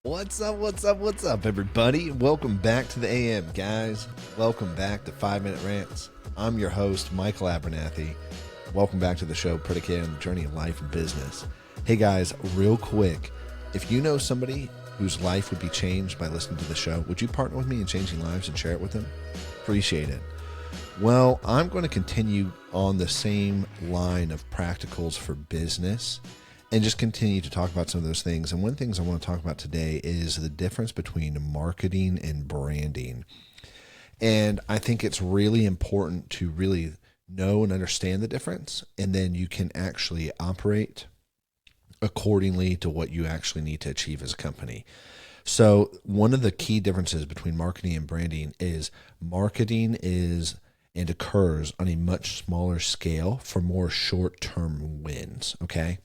What's up, everybody? Welcome back to the AM, guys. Welcome back to 5 Minute Rants. I'm your host, Michael Abernathy. Welcome back to the show predicated on the journey of life and business. Hey, guys, real quick, if you know somebody whose life would be changed by listening to the show, would you partner with me in changing lives and share it with them? Appreciate it. Well, I'm going to continue on the same line of practicals for business and just continue to talk about some of those things. And one of the things I want to talk about today is the difference between marketing and branding. And I think it's really important to really know and understand the difference, and then you can actually operate accordingly to what you actually need to achieve as a company. So one of the key differences between marketing and branding is marketing is and occurs on a much smaller scale for more short-term wins, okay?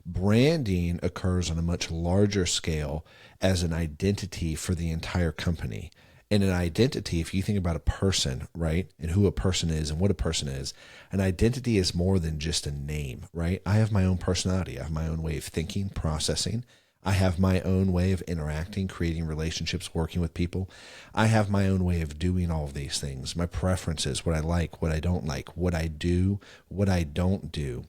Branding occurs on a much larger scale as an identity for the entire company. And an identity, if you think about a person, right, and who a person is and what a person is, an identity is more than just a name, right? I have my own personality. I have my own way of thinking, processing. I have my own way of interacting, creating relationships, working with people. I have my own way of doing all of these things, my preferences, what I like, what I don't like, what I do, what I don't do,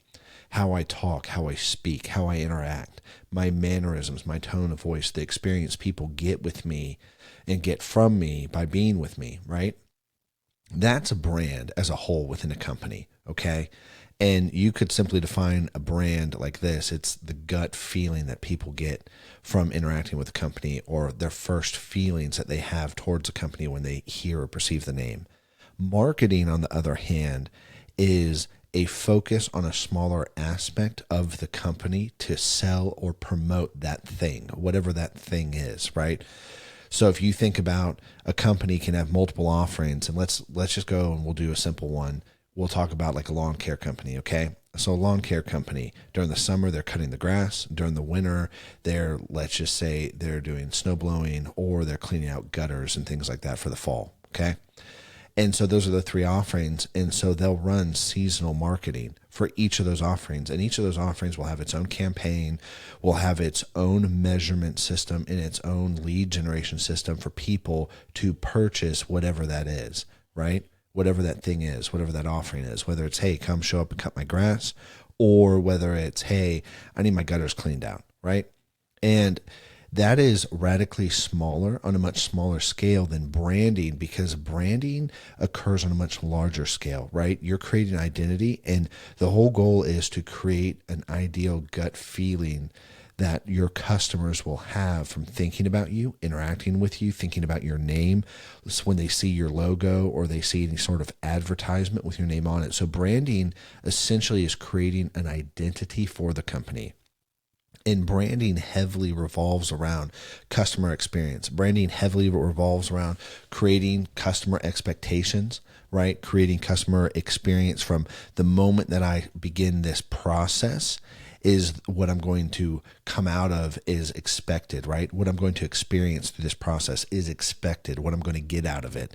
how I talk, how I speak, how I interact, my mannerisms, my tone of voice, the experience people get with me and get from me by being with me, right? That's a brand as a whole within a company, okay? And you could simply define a brand like this. It's the gut feeling that people get from interacting with a company, or their first feelings that they have towards a company when they hear or perceive the name. Marketing, on the other hand, is a focus on a smaller aspect of the company to sell or promote that thing, whatever that thing is, right? So if you think about a company can have multiple offerings, and let's just go and we'll do a simple one. We'll talk about like a lawn care company, okay? So a lawn care company, during the summer, they're cutting the grass. During the winter, let's just say they're doing snow blowing, or they're cleaning out gutters and things like that for the fall, okay? And so those are the three offerings. And so they'll run seasonal marketing for each of those offerings. And each of those offerings will have its own campaign, will have its own measurement system, and its own lead generation system for people to purchase whatever that is, right? Whatever that thing is, whatever that offering is, whether it's, hey, come show up and cut my grass, or whether it's, hey, I need my gutters cleaned out, right? And that is radically smaller, on a much smaller scale than branding, because branding occurs on a much larger scale, right? You're creating identity, and the whole goal is to create an ideal gut feeling that your customers will have from thinking about you, interacting with you, thinking about your name. So when they see your logo or they see any sort of advertisement with your name on it. So branding essentially is creating an identity for the company. And branding heavily revolves around customer experience. Branding heavily revolves around creating customer expectations, right? Creating customer experience from the moment that I begin this process is what I'm going to come out of is expected, right? What I'm going to experience through this process is expected, what I'm going to get out of it.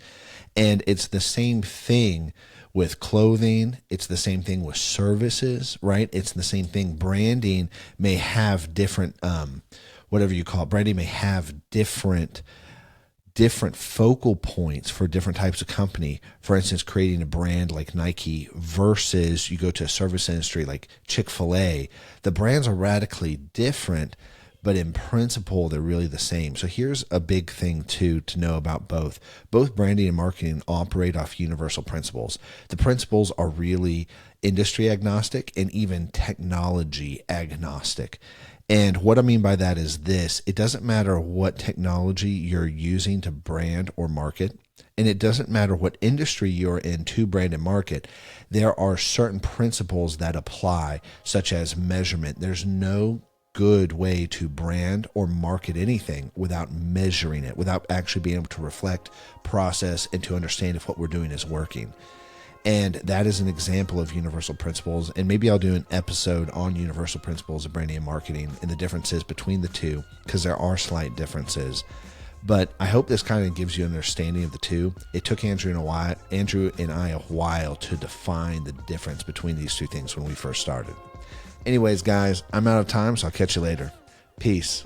And it's the same thing with clothing. It's the same thing with services, right? It's the same thing. Branding may have different, whatever you call it, branding may have different focal points for different types of company. For instance, creating a brand like Nike versus you go to a service industry like Chick-fil-A. The brands are radically different, but in principle, they're really the same. So here's a big thing to know about both. Both branding and marketing operate off universal principles. The principles are really industry agnostic and even technology agnostic. And what I mean by that is this: it doesn't matter what technology you're using to brand or market, and it doesn't matter what industry you're in to brand and market. There are certain principles that apply, such as measurement. There's no good way to brand or market anything without measuring it, without actually being able to reflect, process, and to understand if what we're doing is working. And that is an example of universal principles. And maybe I'll do an episode on universal principles of branding and marketing and the differences between the two, because there are slight differences. But I hope this kind of gives you an understanding of the two. It took Andrew and I a while to define the difference between these two things when we first started. Anyways, guys, I'm out of time, so I'll catch you later. Peace.